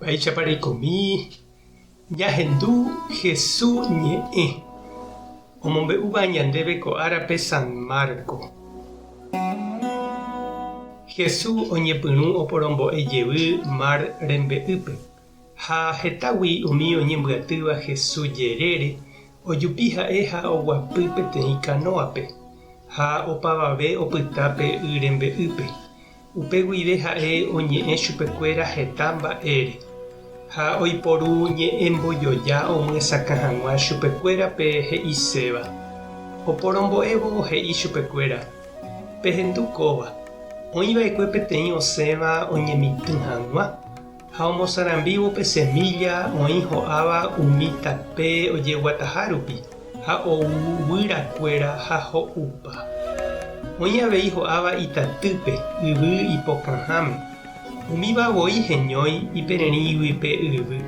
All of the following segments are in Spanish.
Mba'eichapareikomi jahendu Jesús ñe'ẽ omombe'úva ñandéve ko árape San Marco. Jesús oñepyrũ oporombo'ejevy mar rembe'ýpe ha hetagui umi oñembyatýva Jesús jerére ojupi ha'e ha oguapy peteĩ kanóape ha opavave opyta pe y rembe'ýpe. Upe guive ha'e oñe'ẽ chupekuéra heta mba'ére ha oiporu ñe'ẽmbojoja omyesakã hag̃ua chupekuérape he'iséva. Oporombo'évo he'i chupekuéra: pehendukóva. Oĩva'ekue peteĩ osẽva oñemitỹ hag̃ua ha omosarambívo pe semilla oĩ ho'áva umi tape ojeguataha rupi ha ouvýrakuéra ha ho'úpa. Oĩ avei ho'áva itatýpe yvy ipokãháme. Umíva voi heñói ipererĩ yvype yvy.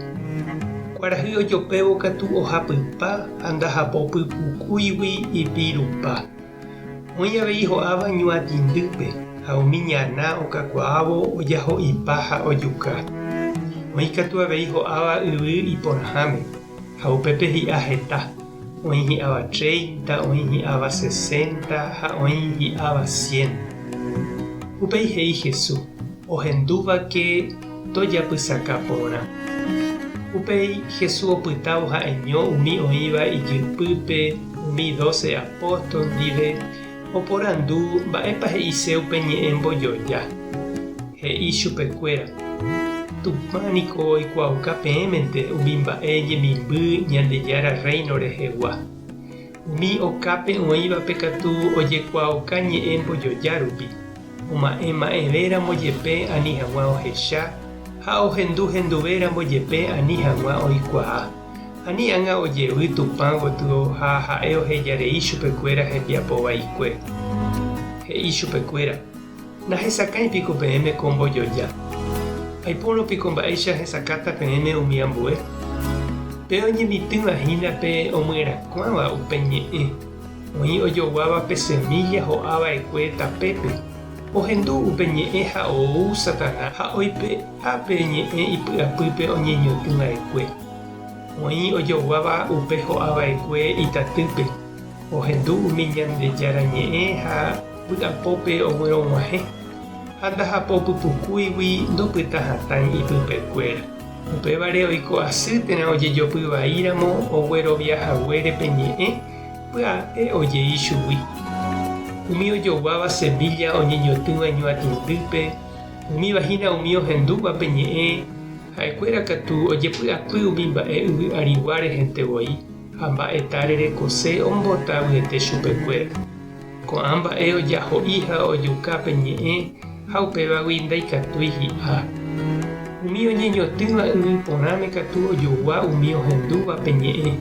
Kuarahy ojopévo katu ohapypa ha ndahapopypukúigui ipirupa. Oĩ avei ho'áva ñuatĩndýpe ha umi ñana okakuaávo ojaho'ipa ha ojuka. Oĩ katu avei ho'áva yvy iporãháme ha upépe hi'a heta. Oĩ hi'áva 30, oĩ hi'áva 60 ha oĩ hi'áva 100. Upéi he'i Jesús: ohendúvake tojapysaka porã. Upéi Jesús opytávo ha'eño umi oĩva ijypýpe umi 12 apóstol ndive oporandu mba'épa he'ise upe ñe'ẽ mbojoja. He'i chupekuéra: Tupãniko oikuaauka peẽmente umi mba'e jemimby Ñandejára Reino rehegua. Umi okápe oĩvape katu ojekuaauka ñe'ẽ mbojoja rupi. Oma'ẽma'ẽvéramo jepe ani hag̃ua ohecha ha ohenduhenduvéramo jepe ani hag̃ua oikuaa. Ani ág̃a ojevy Tupã gotyo ha ha'e ohejarei chupekuéra hembiapovaikue. He'i chupekuéra: nahesakãipiko peẽme ko mbojoja. Aipórõpiko mba'éicha hesakáta peẽme umi ambue. Pe oñemitỹvahína pe omyrakuãva upe ñe'ẽ. Oĩ ojoguáva pe semilla ho'áva'ekue tapépe. Ohendu upe ñe'ẽ ha ou Satanás ha oipe'ápe ñe'ẽ ipy'apýpe oñeñotỹva'ekue. Oĩ ojoguáva upe ho'áva'ekue itatýpe. Ohendu umi Ñandejára ñe'ẽ ha py'apópe oguerõguãhe ha ndahapopypukúigui ndopyta hatãi ipypekuéra. Upévare oiko asýtena ojejopy vaíramo ogueroviahaguére pe ñe'ẽ pya'e ojei chugui. Umi ojoguáva semilla oñeñotỹva ñuatĩndýpe. Umivahína umi ohendúva pe ñe'ẽ ha'ekuéra katu ojepy'apy umi mba'e yvy arigua rehentevoi ha mba'eta rerekose ombota vyete chupekuéra. Ko'ã mba'e ojaho'i ha ojuka pe ñe'ẽ ha upévagui ndaikatúi hi'a. Umi oñeñotỹva yvy porãme katu ojogua umi ohendúva pe ñe'ẽ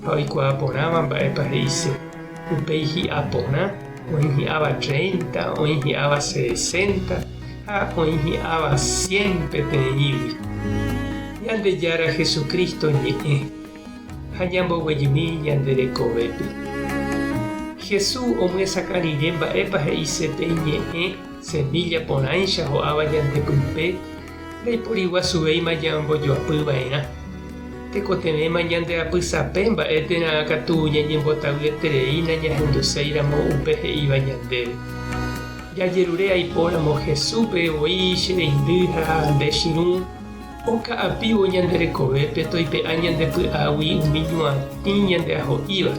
ha oikuaa porãva mba'épa he'ise. Upéi hi'a porã oĩ hi'áva 30, oĩ hi'áva 60 ha oĩ hi'áva 100 peteĩ yvy. Ñandejára Jesucristo ñe'ẽ ha ñamboguejymi ñande rekovépe. Jesús omyesakãrire mba'épa he'ise pe ñe'ẽ semilla porãicha ho'áva ñandepype ndaiporiguasuvéima ñambojoapyva'erã. Tekotevéma ñandeapysape mba'étena katu ñañembotavyetereína ñahenduséiramo upe he'íva ñandéve. Jajerure aipóramo Jesúspe voi che reindy ha ndechirũ oka'apívo ñande rekovépe toipe'a ñandepy'águi umi ñuatĩ ñandeaho'íva.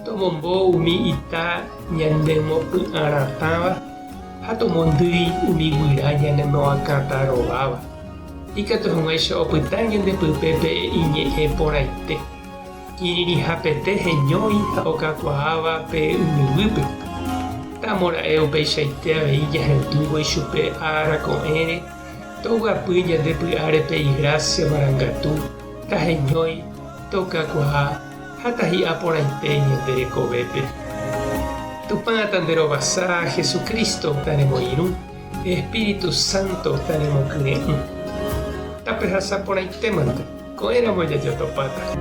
Tomombo umi ita ñanemopy'aratãva ha tomondýi umi guyra ñanemoakãta rováva. Ikatu hag̃uáicha opyta ñandepype pe iñe'ẽ porãite. Kirirĩhapete heñói ha okakuaáva pe yvyguýpe. Tamora'e upeichaite avei jahendúvoi chupe ára ko'ẽre toguapy ñandepy'áre pe igracia marangatu taheñói tokakuaa ha tahi'a porãite ñande rekovépe. Tupã tanderovasa Jesucristo taremoirũ, Espíritu Santo taremokyre'ỹ. Tapehasa porãitémante ko'ẽramo jajotopáta.